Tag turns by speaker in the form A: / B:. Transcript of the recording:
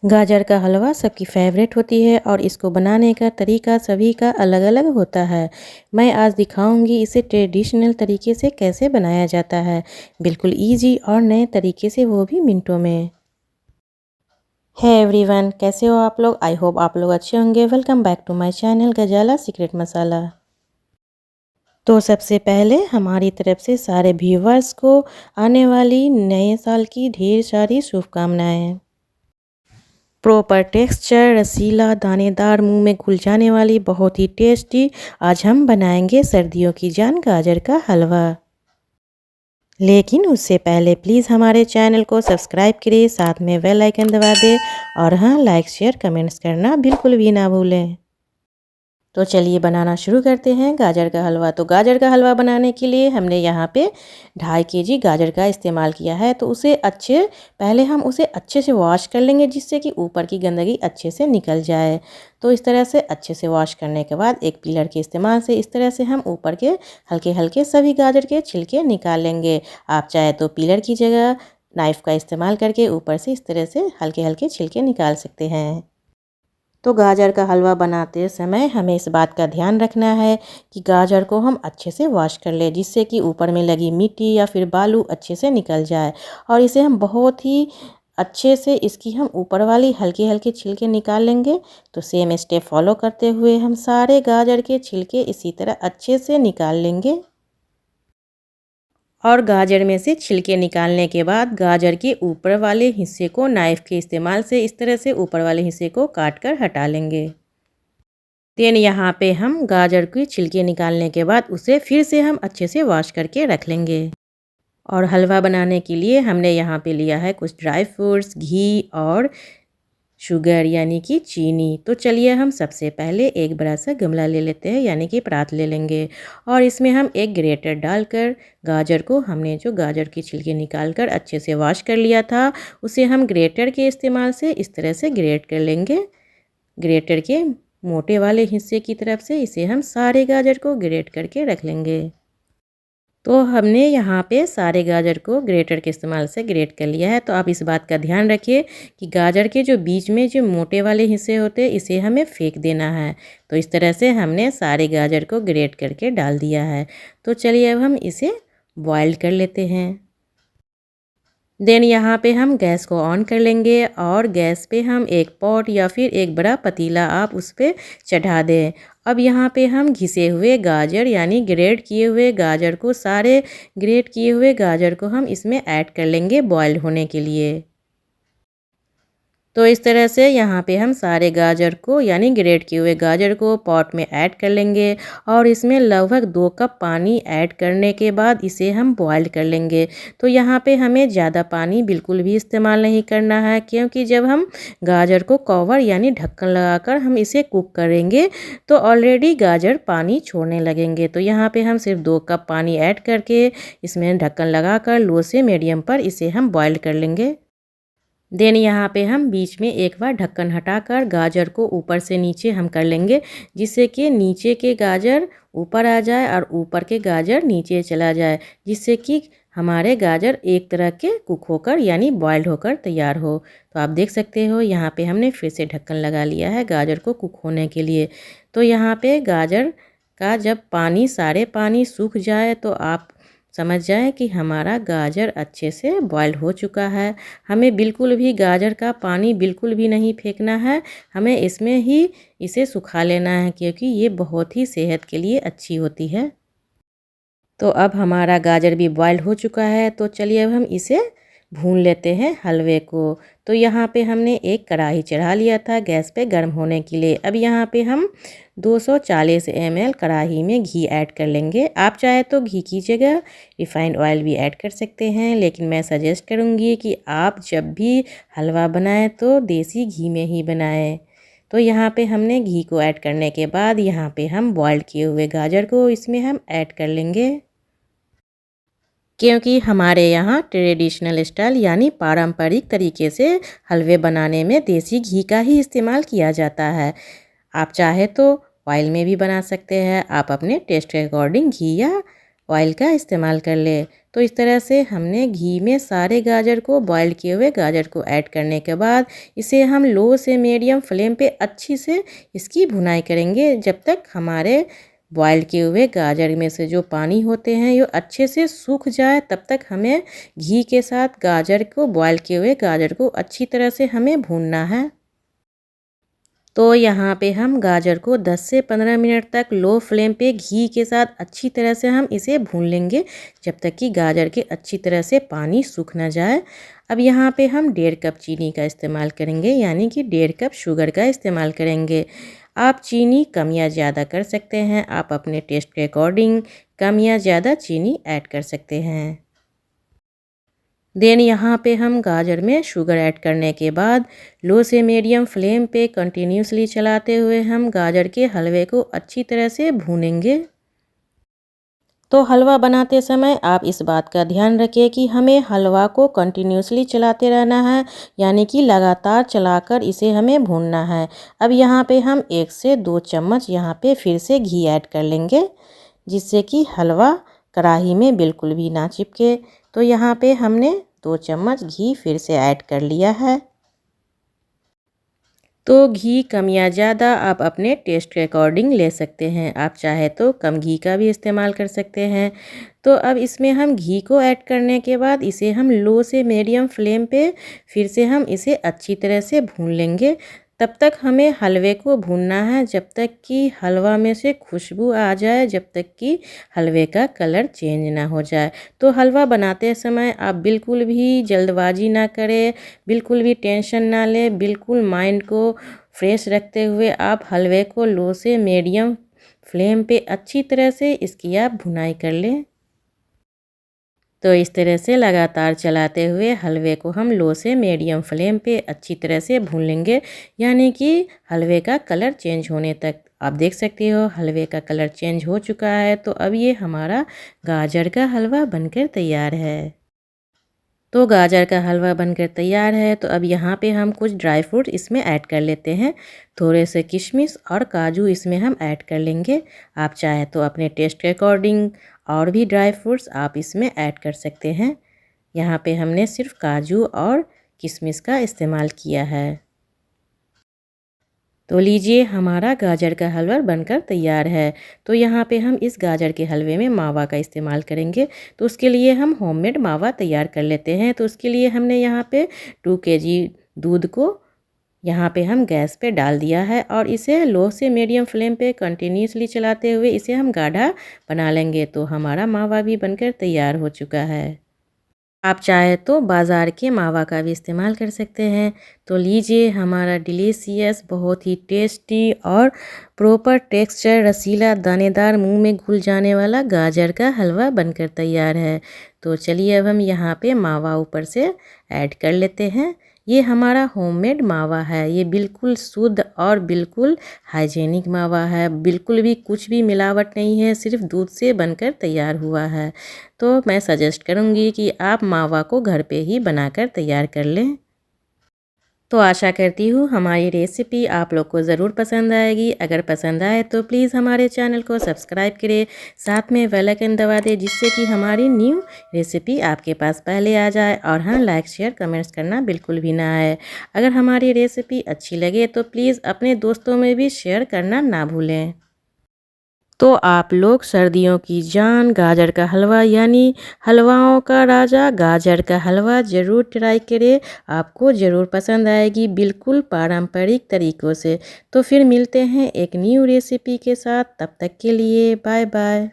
A: गाजर का हलवा सबकी फेवरेट होती है और इसको बनाने का तरीका सभी का अलग-अलग होता है। मैं आज दिखाऊंगी इसे ट्रेडिशनल तरीके से कैसे बनाया जाता है, बिल्कुल इजी और नए तरीके से, वो भी मिनटों में। है एवरीवन, कैसे हो आप लोग? आई होप आप लोग अच्छे होंगे। Welcome back to my channel Gazala secret masala. तो सबसे पहले हमारी तरफ से सारे व्यूवर्स को आने वाली नए साल की ढेर सारी शुभकामनाएं। प्रॉपर टेक्सचर, रसीला, दानेदार, मुंह में घुल जाने वाली, बहुत ही टेस्टी आज हम बनाएंगे सर्दियों की जान गाजर का हलवा। लेकिन उससे पहले प्लीज़ हमारे चैनल को सब्सक्राइब करिए, साथ में बेल आइकन दबा दें और हाँ, लाइक शेयर कमेंट्स करना बिल्कुल भी ना भूलें। तो चलिए बनाना शुरू करते हैं गाजर का हलवा। तो गाजर का हलवा बनाने के लिए हमने यहाँ पे 2.5 kg गाजर का इस्तेमाल किया है। तो उसे पहले हम उसे अच्छे से वॉश कर लेंगे, जिससे कि ऊपर की गंदगी अच्छे से निकल जाए। तो इस तरह से अच्छे से वॉश करने के बाद एक पीलर के इस्तेमाल से इस तरह से हम ऊपर के हल्के हल्के सभी गाजर के छिलके निकाल लेंगे। आप चाहे तो पीलर की जगह नाइफ़ का इस्तेमाल करके ऊपर से इस तरह से हल्के हल्के छिलके निकाल सकते हैं। तो गाजर का हलवा बनाते समय हमें इस बात का ध्यान रखना है कि गाजर को हम अच्छे से वॉश कर लें, जिससे कि ऊपर में लगी मिट्टी या फिर बालू अच्छे से निकल जाए। और इसे हम बहुत ही अच्छे से इसकी हम ऊपर वाली हल्के हल्के छिलके निकाल लेंगे। तो सेम स्टेप फॉलो करते हुए हम सारे गाजर के छिलके इसी तरह अच्छे से निकाल लेंगे। और गाजर में से छिलके निकालने के बाद गाजर के ऊपर वाले हिस्से को नाइफ़ के इस्तेमाल से इस तरह से ऊपर वाले हिस्से को काट कर हटा लेंगे। देन यहाँ पे हम गाजर की छिलके निकालने के बाद उसे फिर से हम अच्छे से वॉश करके रख लेंगे। और हलवा बनाने के लिए हमने यहाँ पे लिया है कुछ ड्राई फ्रूट्स, घी और शुगर यानी कि चीनी। तो चलिए हम सबसे पहले एक बड़ा सा गमला ले लेते हैं, यानी कि परात ले लेंगे। और इसमें हम एक ग्रेटर डालकर गाजर को, हमने जो गाजर की छिलके निकाल कर अच्छे से वॉश कर लिया था, उसे हम ग्रेटर के इस्तेमाल से इस तरह से ग्रेट कर लेंगे। ग्रेटर के मोटे वाले हिस्से की तरफ से इसे हम सारे गाजर को ग्रेट करके रख लेंगे। तो हमने यहाँ पे सारे गाजर को ग्रेटर के इस्तेमाल से ग्रेट कर लिया है। तो आप इस बात का ध्यान रखिए कि गाजर के जो बीच में जो मोटे वाले हिस्से होते हैं, इसे हमें फेंक देना है। तो इस तरह से हमने सारे गाजर को ग्रेट करके डाल दिया है। तो चलिए अब हम इसे बॉयल कर लेते हैं। देन यहाँ पे हम गैस को ऑन कर लेंगे और गैस पे हम एक पॉट या फिर एक बड़ा पतीला आप उस पर चढ़ा दें। अब यहाँ पे हम घिसे हुए गाजर यानी ग्रेट किए हुए गाजर को, सारे ग्रेट किए हुए गाजर को हम इसमें ऐड कर लेंगे बॉयल होने के लिए। तो इस तरह से यहाँ पे हम सारे गाजर को यानी ग्रेट किए हुए गाजर को पॉट में ऐड कर लेंगे और इसमें लगभग 2 कप पानी ऐड करने के बाद इसे हम बॉयल कर लेंगे। तो यहाँ पे हमें ज़्यादा पानी बिल्कुल भी इस्तेमाल नहीं करना है, क्योंकि जब हम गाजर को कवर यानी ढक्कन लगाकर हम इसे कुक करेंगे तो ऑलरेडी गाजर पानी छोड़ने लगेंगे। तो यहाँ पर हम सिर्फ 2 कप पानी ऐड करके इसमें ढक्कन लगाकर लो से मीडियम पर इसे हम बॉयल कर लेंगे। देन यहाँ पे हम बीच में एक बार ढक्कन हटाकर गाजर को ऊपर से नीचे हम कर लेंगे, जिससे कि नीचे के गाजर ऊपर आ जाए और ऊपर के गाजर नीचे चला जाए, जिससे कि हमारे गाजर एक तरह के कुक होकर यानी बॉयल्ड होकर तैयार हो। तो आप देख सकते हो यहाँ पे हमने फिर से ढक्कन लगा लिया है गाजर को कुक होने के लिए। तो यहाँ पे गाजर का जब सारे पानी सूख जाए तो आप समझ जाएं कि हमारा गाजर अच्छे से बॉयल हो चुका है। हमें बिल्कुल भी गाजर का पानी बिल्कुल भी नहीं फेंकना है, हमें इसमें ही इसे सुखा लेना है, क्योंकि ये बहुत ही सेहत के लिए अच्छी होती है। तो अब हमारा गाजर भी बॉयल हो चुका है। तो चलिए अब हम इसे भून लेते हैं हलवे को। तो यहाँ पे हमने एक कढ़ाई चढ़ा लिया था गैस पे गर्म होने के लिए। अब यहाँ पे हम 240 ml कढ़ाई में घी ऐड कर लेंगे। आप चाहे तो घी की जगह रिफाइंड ऑयल भी ऐड कर सकते हैं, लेकिन मैं सजेस्ट करूँगी कि आप जब भी हलवा बनाएं तो देसी घी में ही बनाएं। तो यहाँ पे हमने घी को ऐड करने के बाद यहाँ पे हम बॉइल्ड किए हुए गाजर को इसमें हम ऐड कर लेंगे, क्योंकि हमारे यहाँ ट्रेडिशनल स्टाइल यानी पारंपरिक तरीके से हलवे बनाने में देसी घी का ही इस्तेमाल किया जाता है। आप चाहे तो ऑयल में भी बना सकते हैं। आप अपने टेस्ट के अकॉर्डिंग घी या ऑयल का इस्तेमाल कर ले। तो इस तरह से हमने घी में सारे गाजर को बॉईल किए हुए गाजर को ऐड करने के बाद इसे हम लो से मीडियम फ्लेम पे अच्छी से इसकी भुनाई करेंगे जब तक हमारे बॉईल किए हुए गाजर में से जो पानी होते हैं ये अच्छे से सूख जाए। तब तक हमें घी के साथ गाजर को बॉईल किए हुए गाजर को अच्छी तरह से हमें भूनना है। तो यहाँ पे हम गाजर को 10 से 15 मिनट तक लो फ्लेम पे घी के साथ अच्छी तरह से हम इसे भून लेंगे जब तक कि गाजर के अच्छी तरह से पानी सूख ना जाए। अब यहाँ पे हम 1.5 कप चीनी का इस्तेमाल करेंगे, यानी कि 1.5 कप शुगर का इस्तेमाल करेंगे। आप चीनी कम या ज़्यादा कर सकते हैं, आप अपने टेस्ट के अकॉर्डिंग कम या ज़्यादा चीनी ऐड कर सकते हैं। देन यहाँ पे हम गाजर में शुगर ऐड करने के बाद लो से मीडियम फ्लेम पे कंटिन्यूसली चलाते हुए हम गाजर के हलवे को अच्छी तरह से भूनेंगे। तो हलवा बनाते समय आप इस बात का ध्यान रखिए कि हमें हलवा को कंटिन्यूसली चलाते रहना है, यानी कि लगातार चलाकर इसे हमें भूनना है। अब यहाँ पे हम 1 से 2 चम्मच यहाँ पे फिर से घी ऐड कर लेंगे, जिससे कि हलवा कढ़ाई में बिल्कुल भी ना चिपके। तो यहाँ पे हमने 2 चम्मच घी फिर से ऐड कर लिया है। तो घी कम या ज़्यादा आप अपने टेस्ट के अकॉर्डिंग ले सकते हैं। आप चाहे तो कम घी का भी इस्तेमाल कर सकते हैं। तो अब इसमें हम घी को ऐड करने के बाद इसे हम लो से मीडियम फ्लेम पे फिर से हम इसे अच्छी तरह से भून लेंगे। तब तक हमें हलवे को भूनना है जब तक कि हलवा में से खुशबू आ जाए, जब तक कि हलवे का कलर चेंज ना हो जाए। तो हलवा बनाते समय आप बिल्कुल भी जल्दबाजी ना करें, बिल्कुल भी टेंशन ना लें, बिल्कुल माइंड को फ्रेश रखते हुए आप हलवे को लो से मीडियम फ्लेम पे अच्छी तरह से इसकी आप भुनाई कर लें। तो इस तरह से लगातार चलाते हुए हलवे को हम लो से मीडियम फ्लेम पे अच्छी तरह से भून लेंगे, यानी कि हलवे का कलर चेंज होने तक। आप देख सकते हो हलवे का कलर चेंज हो चुका है। तो अब ये हमारा गाजर का हलवा बनकर तैयार है। तो गाजर का हलवा बनकर तैयार है। तो अब यहाँ पे हम कुछ ड्राई फ्रूट इसमें ऐड कर लेते हैं। थोड़े से किशमिश और काजू इसमें हम ऐड कर लेंगे। आप चाहे तो अपने टेस्ट के अकॉर्डिंग और भी ड्राई फ्रूट्स आप इसमें ऐड कर सकते हैं। यहाँ पे हमने सिर्फ काजू और किशमिश का इस्तेमाल किया है। तो लीजिए हमारा गाजर का हलवा बनकर तैयार है। तो यहाँ पे हम इस गाजर के हलवे में मावा का इस्तेमाल करेंगे। तो उसके लिए हम होममेड मावा तैयार कर लेते हैं। तो उसके लिए हमने यहाँ पे 2 केजी दूध को यहाँ पे हम गैस पे डाल दिया है और इसे लो से मीडियम फ्लेम पे कंटिन्यूसली चलाते हुए इसे हम गाढ़ा बना लेंगे। तो हमारा मावा भी बनकर तैयार हो चुका है। आप चाहे तो बाज़ार के मावा का भी इस्तेमाल कर सकते हैं। तो लीजिए हमारा डिलीशियस, बहुत ही टेस्टी और प्रॉपर टेक्सचर, रसीला, दानेदार, मुंह में घुल जाने वाला गाजर का हलवा बनकर तैयार है। तो चलिए अब हम यहाँ पे मावा ऊपर से ऐड कर लेते हैं। ये हमारा होममेड मावा है। ये बिल्कुल शुद्ध और बिल्कुल हाइजीनिक मावा है। बिल्कुल भी कुछ भी मिलावट नहीं है, सिर्फ दूध से बनकर तैयार हुआ है। तो मैं सजेस्ट करूँगी कि आप मावा को घर पे ही बनाकर तैयार कर लें। तो आशा करती हूँ हमारी रेसिपी आप लोग को ज़रूर पसंद आएगी। अगर पसंद आए तो प्लीज़ हमारे चैनल को सब्सक्राइब करें, साथ में बेल आइकन दबा दें, जिससे कि हमारी न्यू रेसिपी आपके पास पहले आ जाए। और हाँ, लाइक शेयर कमेंट्स करना बिल्कुल भी ना आए। अगर हमारी रेसिपी अच्छी लगे तो प्लीज़ अपने दोस्तों में भी शेयर करना ना भूलें। तो आप लोग सर्दियों की जान गाजर का हलवा, यानी हलवाओं का राजा गाजर का हलवा ज़रूर ट्राई करें। आपको ज़रूर पसंद आएगी, बिल्कुल पारंपरिक तरीक़ों से। तो फिर मिलते हैं एक न्यू रेसिपी के साथ। तब तक के लिए बाय बाय।